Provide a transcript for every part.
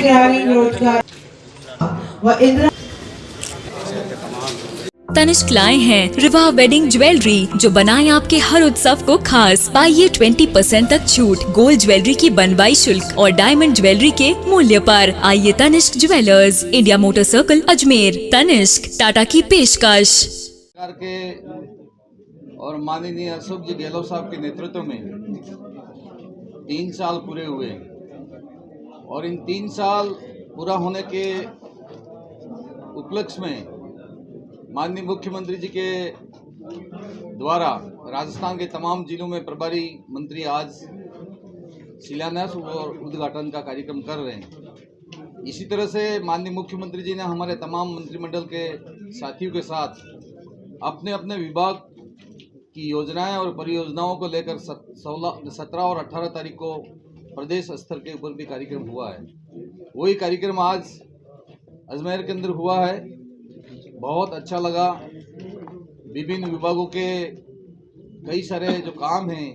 ग्रामीण रोजगार व इंदिरा तनिष्क लाए हैं रिवा वेडिंग ज्वेलरी जो बनाए आपके हर उत्सव को खास। पाइए 20% तक छूट गोल्ड ज्वेलरी की बनवाई शुल्क और डायमंड ज्वेलरी के मूल्य पर। आइए Tanishq jewellers, India motor circle, Ajmer. Tanishq, Tata की पेशकश। सरकार के और माननीय अशोक जी गहलोत साहब के नेतृत्व में 3 साल पूरे हुए और इन 3 साल पूरा होने के उपलक्ष्य में माननीय मुख्यमंत्री जी के द्वारा राजस्थान के तमाम जिलों में प्रभारी मंत्री आज शिलान्यास और उद्घाटन का कार्यक्रम कर रहे हैं। इसी तरह से माननीय मुख्यमंत्री जी ने हमारे तमाम मंत्रिमंडल के साथियों के साथ अपने अपने विभाग की योजनाएं और परियोजनाओं को लेकर 17 और 18 तारीख को प्रदेश स्तर के ऊपर भी कार्यक्रम हुआ है। वही कार्यक्रम आज अजमेर के अंदर हुआ है। बहुत अच्छा लगा। विभिन्न विभागों के कई सारे जो काम हैं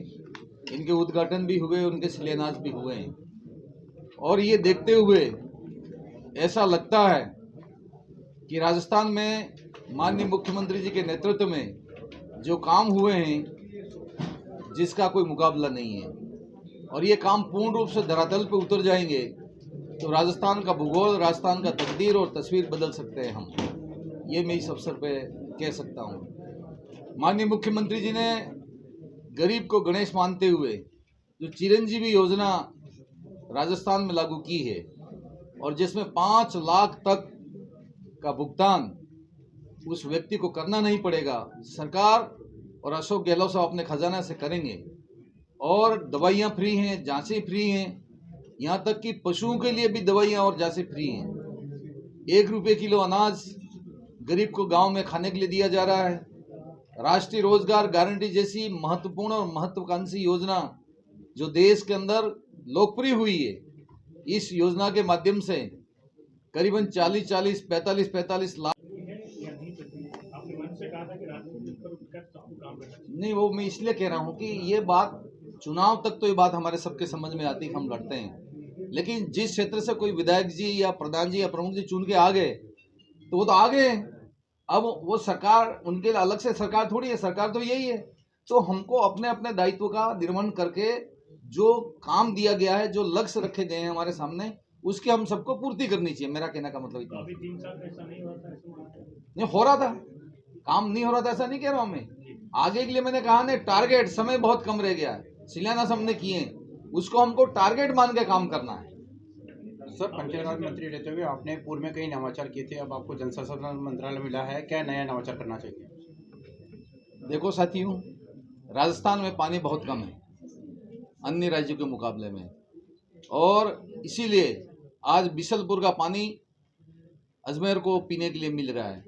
इनके उद्घाटन भी हुए, उनके शिलान्यास भी हुए हैं। और ये देखते हुए ऐसा लगता है कि राजस्थान में माननीय मुख्यमंत्री जी के नेतृत्व में जो काम हुए हैं जिसका कोई मुकाबला नहीं है और ये काम पूर्ण रूप से धरातल पर उतर जाएंगे तो राजस्थान का भूगोल, राजस्थान का तकदीर और तस्वीर बदल सकते हैं हम। ये मैं इस अवसर पे कह सकता हूँ। माननीय मुख्यमंत्री जी ने गरीब को गणेश मानते हुए जो चिरंजीवी योजना राजस्थान में लागू की है और जिसमें 5 लाख तक का भुगतान उस व्यक्ति को करना नहीं पड़ेगा, सरकार और अशोक गहलोत साहब अपने खजाना से करेंगे। और दवाइयाँ फ्री हैं, जांचें फ्री हैं, यहाँ तक कि पशुओं के लिए भी दवाइयाँ और जांचें फ्री हैं। 1 रुपये किलो अनाज गरीब को गांव में खाने के लिए दिया जा रहा है। राष्ट्रीय रोजगार गारंटी जैसी महत्वपूर्ण और महत्वाकांक्षी योजना जो देश के अंदर लोकप्रिय हुई है, इस योजना के माध्यम से करीबन 45 लाख नहीं, वो मैं इसलिए कह रहा हूँ कि ये बात चुनाव तक तो ये बात हमारे सबके समझ में आती है, हम लड़ते हैं। लेकिन जिस क्षेत्र से कोई विधायक जी या प्रधान जी या प्रमुख जी चुन के आ गए तो वो तो आ गए। अब वो सरकार, उनके लिए अलग से सरकार थोड़ी है, सरकार तो यही है। तो हमको अपने अपने दायित्व का निर्वहन करके जो काम दिया गया है, जो लक्ष्य रखे गए हैं हमारे सामने, उसकी हम सबको पूर्ति करनी चाहिए। मेरा कहने का मतलब इतना। 3 साल ऐसा नहीं हो रहा था, काम नहीं हो रहा था ऐसा नहीं कह रहा हूं मैं। आगे के लिए मैंने कहा ना, टारगेट समय बहुत कम रह गया है। शिलान्यास हमने किए, उसको हमको टारगेट मान के काम करना है। सर, पंचायत राज मंत्री रहते हुए आपने पूर्व में कई नवाचार किए थे, अब आपको जल संसाधन मंत्रालय मिला है, क्या नया नवाचार करना चाहिए? देखो साथियों, राजस्थान में पानी बहुत कम है अन्य राज्यों के मुकाबले में, और इसीलिए आज बिशलपुर का पानी अजमेर को पीने के लिए मिल रहा है।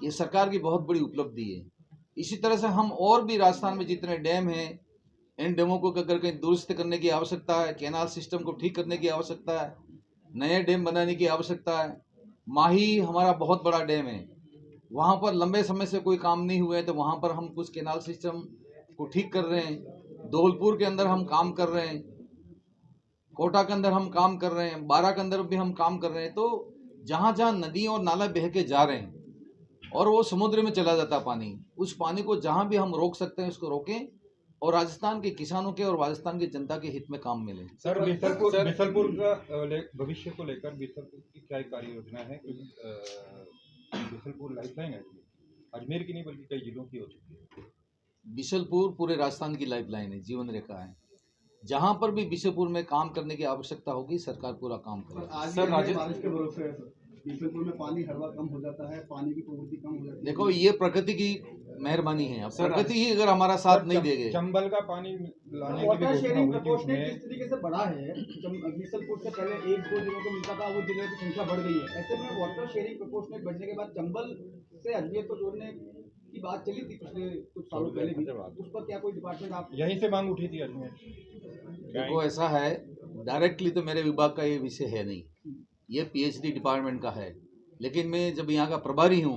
ये सरकार की बहुत बड़ी उपलब्धि है। इसी तरह से हम और भी राजस्थान में जितने डैम हैं, इन डैमों को अगर कहीं दुरुस्त करने की आवश्यकता है, कैनाल सिस्टम को ठीक करने की आवश्यकता है, नए डैम बनाने की आवश्यकता है। माही हमारा बहुत बड़ा डैम है, वहाँ पर लंबे समय से कोई काम नहीं हुए, तो वहाँ पर हम कुछ कैनाल सिस्टम को ठीक कर रहे हैं। धौलपुर के अंदर हम काम कर रहे हैं, कोटा के अंदर हम काम कर रहे हैं, बारा के अंदर भी हम काम कर रहे हैं। तो जहाँ जहाँ नदी और नाला बह के जा रहे हैं और वो समुद्र में चला जाता पानी, उस पानी को जहाँ भी हम रोक सकते हैं उसको रोकें और राजस्थान के किसानों के और राजस्थान की जनता के हित में काम मिले। सर, बिसलपुर का भविष्य को लेकर बिसलपुर की क्या कार्य योजना है? बिसलपुर लाइफलाइन है, अजमेर की नहीं बल्कि कई जिलों की हो चुकी है। बिशलपुर पूरे राजस्थान की लाइफलाइन है, जीवन रेखा है। जहाँ पर भी बिशलपुर में काम करने की आवश्यकता होगी, सरकार पूरा काम करेगी। सर, बारिश के भरोसे है सर, बिशलपुर में पानी हर बार कम हो जाता है, पानी की प्रवृत्ति कम हो जाती है। देखो, ये प्रकृति की मेहरबानी है। अब प्रकृति ही अगर हमारा साथ नहीं देगी। चंबल का पानी लाने की वाटर भी शेयरिंग घोषणा हुई थी, प्रपोर्शनेट उसमें जिस तरीके से बढ़ा है, बिशलपुर से पहले 1-2 जिलों को मिलता था, वो जिलों की संख्या बढ़ गई है। ऐसे में वाटर शेयरिंग प्रपोर्शनेट बढ़ने के बाद चंबल से अजमेर को जोड़ने की बात चली थी पिछले कुछ सालों पहले भी, उस पर क्या कोई डिपार्टमेंट आप यहीं से मांग उठी थी अजमेर? देखो, ऐसा है, डायरेक्टली तो मेरे विभाग का ये विषय है नहीं, ये पीएचडी डिपार्टमेंट का है। लेकिन मैं जब यहाँ का प्रभारी हूँ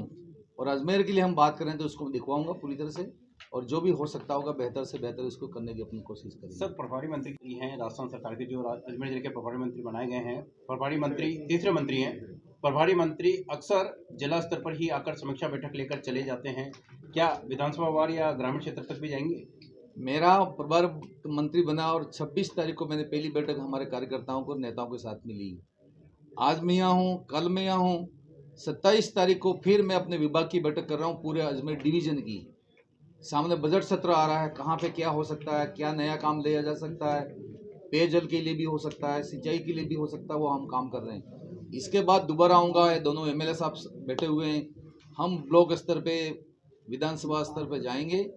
और अजमेर के लिए हम बात करें तो उसको दिखवाऊंगा पूरी तरह से। और जो भी हो सकता होगा बेहतर से बेहतर इसको करने की अपनी कोशिश करेंगे। सर, प्रभारी मंत्री हैं राजस्थान सरकार के, जो अजमेर जिले के प्रभारी मंत्री बनाए गए हैं। प्रभारी मंत्री तीसरे मंत्री हैं। प्रभारी मंत्री अक्सर जिला स्तर पर ही आकर समीक्षा बैठक लेकर चले जाते हैं। क्या विधानसभा वार या ग्रामीण क्षेत्र तक भी जाएंगे? मेरा प्रभारी मंत्री बना और 26 तारीख को मैंने पहली बैठक हमारे कार्यकर्ताओं को नेताओं के साथ मिली। आज मैं यहाँ हूँ, कल मैं यहाँ हूँ, 27 तारीख को फिर मैं अपने विभाग की बैठक कर रहा हूँ पूरे अजमेर डिवीजन की। सामने बजट सत्र आ रहा है, कहाँ पे क्या हो सकता है, क्या नया काम लिया जा सकता है, पेयजल के लिए भी हो सकता है, सिंचाई के लिए भी हो सकता है, वो हम काम कर रहे हैं। इसके बाद दोबारा आऊँगा, ये दोनों एमएलए साहब बैठे हुए हैं, हम ब्लॉक स्तर पे विधानसभा स्तर पे जाएंगे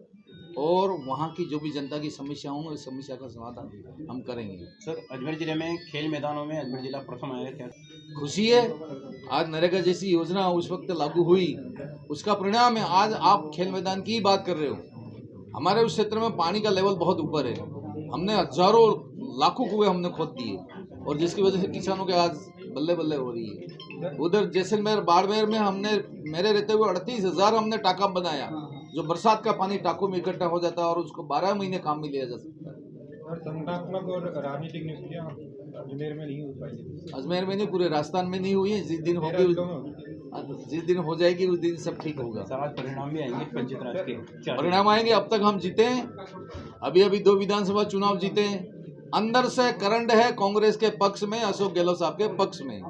और वहाँ की जो भी जनता की समस्या होंगी उस समस्या का समाधान हम करेंगे। सर, अजमेर जिले में खेल मैदानों में अजमेर जिला प्रथम आया है, क्या खुशी है? आज नरेगा जैसी योजना उस वक्त लागू हुई, उसका परिणाम है आज आप खेल मैदान की ही बात कर रहे हो। हमारे उस क्षेत्र में पानी का लेवल बहुत ऊपर है, हमने हजारों लाखों कुएं हमने खोद दिए और जिसकी वजह से किसानों के आज बल्ले बल्ले हो रही है। उधर जैसलमेर बाड़मेर में हमने मेरे रहते हुए 38,000 हमने टाका बनाया, जो बरसात का पानी टाकों में इकट्ठा हो जाता है और उसको 12 महीने काम में लिया जा सकता है। और संगठनात्मक और राजनीतिक नियुक्तियां अजमेर में नहीं हो पाई। अजमेर में नहीं, पूरे राजस्थान में नहीं हुई है। जिस दिन होगी, जिस दिन हो जाएगी उस दिन सब ठीक होगा। सर, आज परिणाम भी आएंगे पंचायत राज के? परिणाम आएंगे। अब तक हम जीते हैं, अभी 2 विधानसभा चुनाव जीते हैं। अंदर से करंट है कांग्रेस के पक्ष में, अशोक गहलोत साहब के पक्ष में।